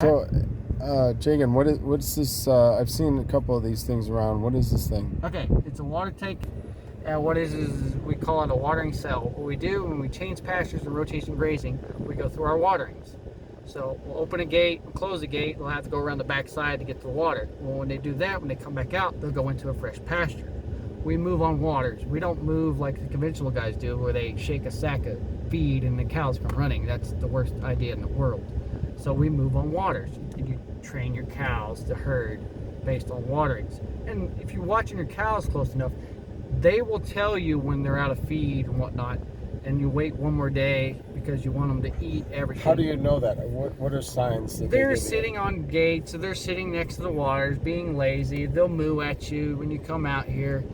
So, Jagan, what's this? I've seen a couple of these things around. What is this thing? Okay, it's a water tank. And what is we call it a watering cell. What we do when we change pastures and rotation grazing, we go through our waterings. So we'll open a gate, we'll close the gate, they'll have to go around the back side to get to the water. Well, when they do that, when they come back out, they'll go into a fresh pasture. We move on waters. We don't move like the conventional guys do, where they shake a sack of feed and the cows come running. That's the worst idea in the world. So we move on waters. You train your cows to herd based on waterings. And if you're watching your cows close enough, they will tell you when they're out of feed and whatnot, and you wait one more day because you want them to eat everything. How do you know that? What are signs that They're sitting on gates, so they're sitting next to the waters, being lazy. They'll moo at you when you come out here.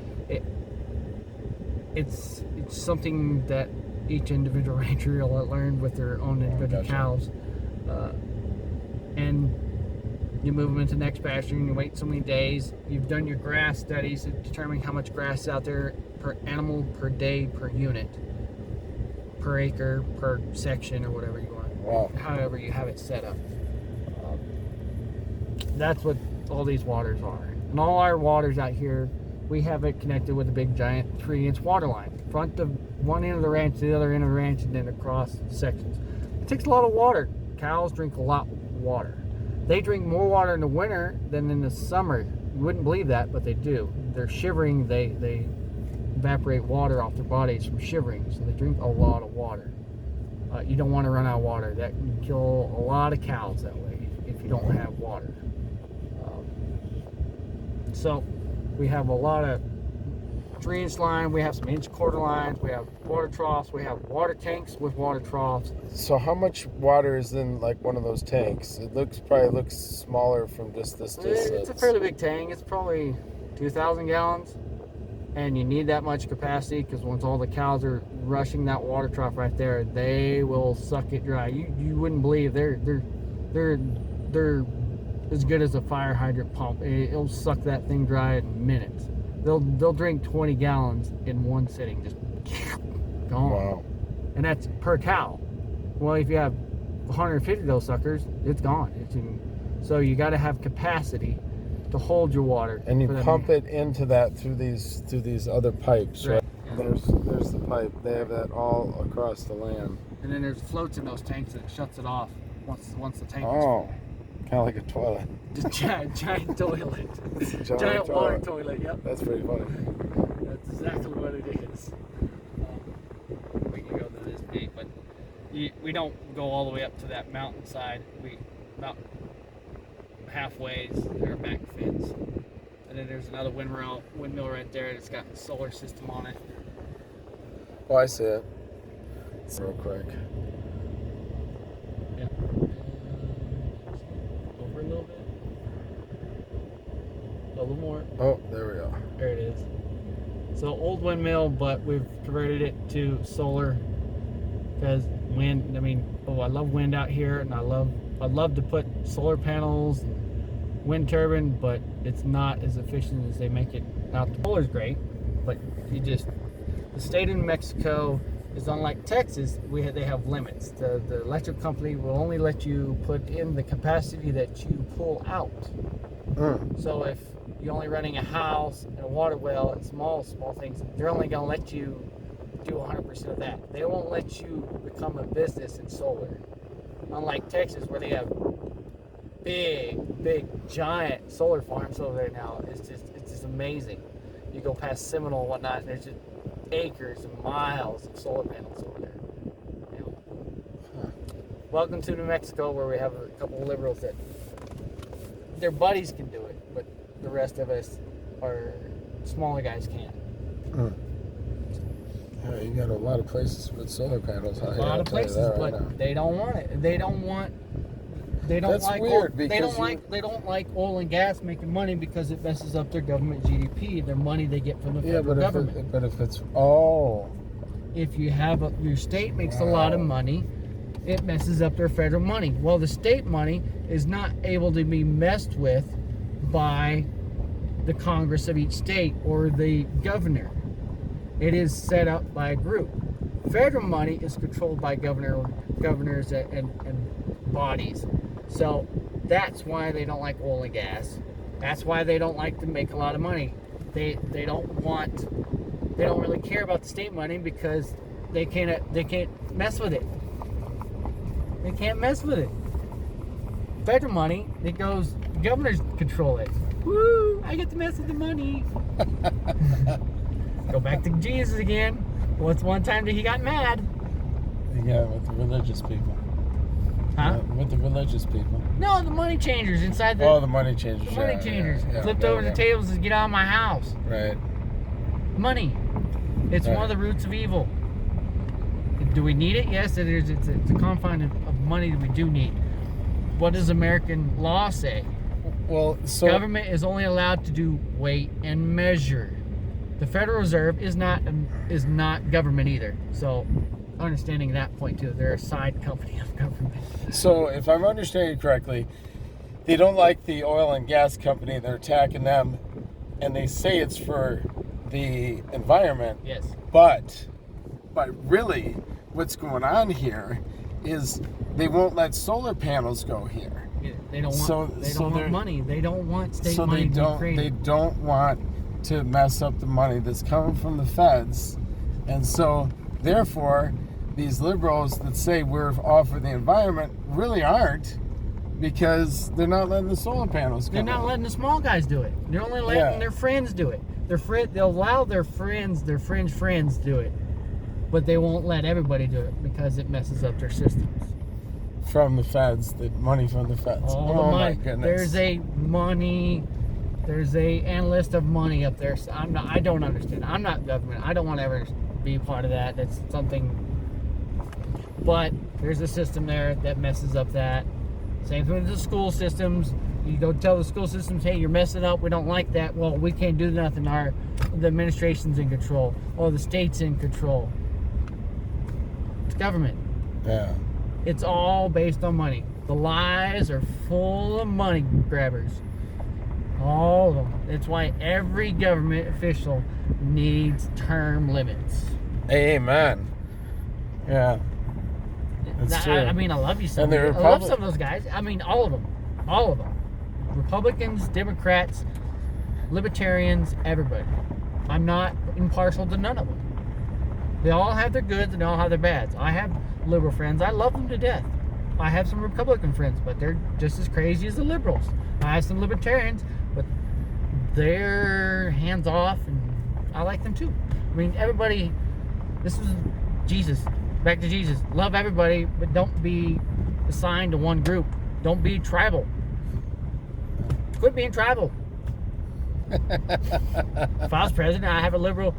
It's something that each individual rancher will learn with their own individual cows. And you move them into the next pasture and you wait so many days. You've done your grass studies to determine how much grass is out there per animal, per day, per unit, per acre, per section, or whatever you want. Wow. However you have it set up. That's what all these waters are. And all our waters out here, we have it connected with a big giant 3-inch water line. Front of one end of the ranch to the other end of the ranch, and then across sections. It takes a lot of water. Cows drink a lot of water. They drink more water in the winter than in the summer. You wouldn't believe that, but they do. They're shivering. They evaporate water off their bodies from shivering, so they drink a lot of water. You don't want to run out of water. That can kill a lot of cows that way if you don't have water. So we have a lot of 3-inch line, we have some inch quarter lines, we have water troughs, we have water tanks with water troughs. So how much water is in like one of those tanks? It probably looks smaller from just this distance. It's a fairly big tank. It's probably 2,000 gallons, and you need that much capacity because once all the cows are rushing that water trough right there, they will suck it dry. You wouldn't believe they're as good as a fire hydrant pump. It'll suck that thing dry in minutes. They'll drink 20 gallons in one sitting, just gone. Wow. And that's per cow. Well, if you have 150 of those suckers, it's gone. So you got to have capacity to hold your water. And you pump it into that through these other pipes, right? Yeah. There's the pipe. They have that all across the land. And then there's floats in those tanks that shuts it off once the tank is Oh, full. kind of like a toilet. Just giant toilet. Giant water toilet, yep. That's pretty funny. That's exactly what it is. We can go to this big, but we don't go all the way up to that mountainside. We about halfway there are back fence. And then there's another windmill right there that's got a solar system on it. Oh, I see it. It's real quick. Yeah. Over a little bit. A little more. Oh, there we go. There it is. So old windmill, but we've converted it to solar because wind. I mean, I love wind out here, and I'd love to put solar panels, and wind turbine, but it's not as efficient as they make it out. Solar's great, but the state of New Mexico is unlike Texas. They have limits. The electric company will only let you put in the capacity that you pull out. So if you're only running a house and a water well and small things, they're only going to let you do 100% of that. They won't let you become a business in solar. Unlike Texas, where they have big, giant solar farms over there now. It's just amazing. You go past Seminole and whatnot, and there's just acres and miles of solar panels over there. You know. Welcome to New Mexico, where we have a couple of liberals that their buddies can do it, but the rest of us are smaller guys can't. Yeah, you got a lot of places with solar panels. A lot of places, but they don't want it. They don't That's like weird they don't like oil and gas making money because it messes up their government GDP, their money they get from the federal government. But if it's if you have your state makes a lot of money, it messes up their federal money. Well, the state money is not able to be messed with by the Congress of each state or the governor. It is set up by a group. Federal money is controlled by governors and bodies. So That's why they don't like oil and gas. That's why they don't like to make a lot of money. They don't really care about the state money because they can't mess with it. They can't mess with it. Federal money, it goes, governors control it. Woo! I get to mess with the money. Go back to Jesus again. What's one time that he got mad? Yeah, with the religious people. Huh? With the religious people. No, the money changers inside the. Oh, the money changers. The money changers yeah, flipped over the tables and get out of my house. Right. Money. It's Right. one of the roots of evil. Do we need it? Yes, it is. It's a confine of money that we do need. What does American law say? Well, so Government is only allowed to do weight and measure. The Federal Reserve is not government either. So, understanding that point too, they're a side company of government. So, if I'm understanding correctly, they don't like the oil and gas company. They're attacking them, and they say it's for the environment. Yes. But really, what's going on here is they won't let solar panels go here. They don't want. They don't want money. They don't want state So money they to don't. be created. They don't want to mess up the money that's coming from the feds, and so therefore, these liberals that say we're all for the environment really aren't, because they're not letting the solar panels go. They're not letting the small guys do it. They're only letting their friends do it. They'll allow their friends, their fringe friends do it, but they won't let everybody do it because it messes up their systems. From the feds, the money from the feds. All the Oh money. my goodness. There's a analyst of money up there. So I don't understand. I'm not government. I don't want to ever be part of that. That's something. But there's a system there that messes up that. Same thing with the school systems. You go tell the school systems, hey, you're messing up. We don't like that. Well, we can't do nothing. The administration's in control. Or the state's in control. It's government. Yeah. It's all based on money. The lies are full of money grabbers. All of them. That's why every government official needs term limits. Amen. Yeah. That's true. I mean, I love you some. And the I love some of those guys. I mean, all of them. All of them. Republicans, Democrats, Libertarians, everybody. I'm not impartial to none of them. They all have their goods and they all have their bads. I have liberal friends. I love them to death. I have some Republican friends, but they're just as crazy as the liberals. I have some libertarians, but they're hands off, and I like them too. I mean, everybody. This is Jesus. Back to Jesus. Love everybody, but don't be assigned to one group. Don't be tribal. Quit being tribal. If I was president, I have a liberal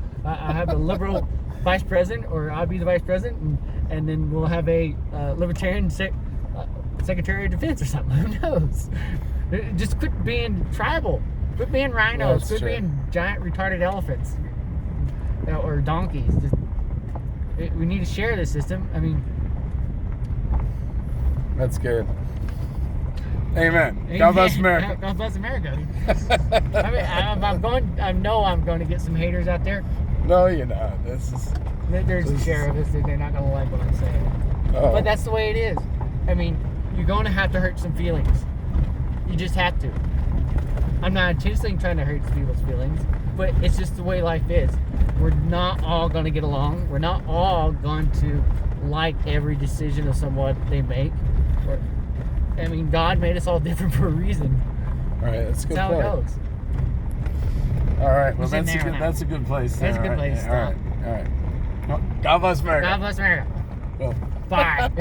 vice president, or I'll be the vice president, and then we'll have a libertarian secretary of defense or something. Who knows? Just quit being tribal. Quit being rhinos. That's Quit true. being giant retarded elephants or donkeys. We need to share this system. I mean, That's good. Amen. God bless America. God bless America. I mean, I know I'm going to get some haters out there. No, you're not. There's a share of us that they're not going to like what I'm saying. Oh. But that's the way it is. I mean, you're going to have to hurt some feelings. You just have to. I'm not intentionally trying to hurt people's feelings, but it's just the way life is. We're not all going to get along. We're not all going to like every decision of someone they make. I mean, God made us all different for a reason. All right, that's a good That's how point. it goes. All right, well, We're sitting there now. that's a good place. That's a there. good place to All right, all right. God bless America. God bless America. Well. Bye.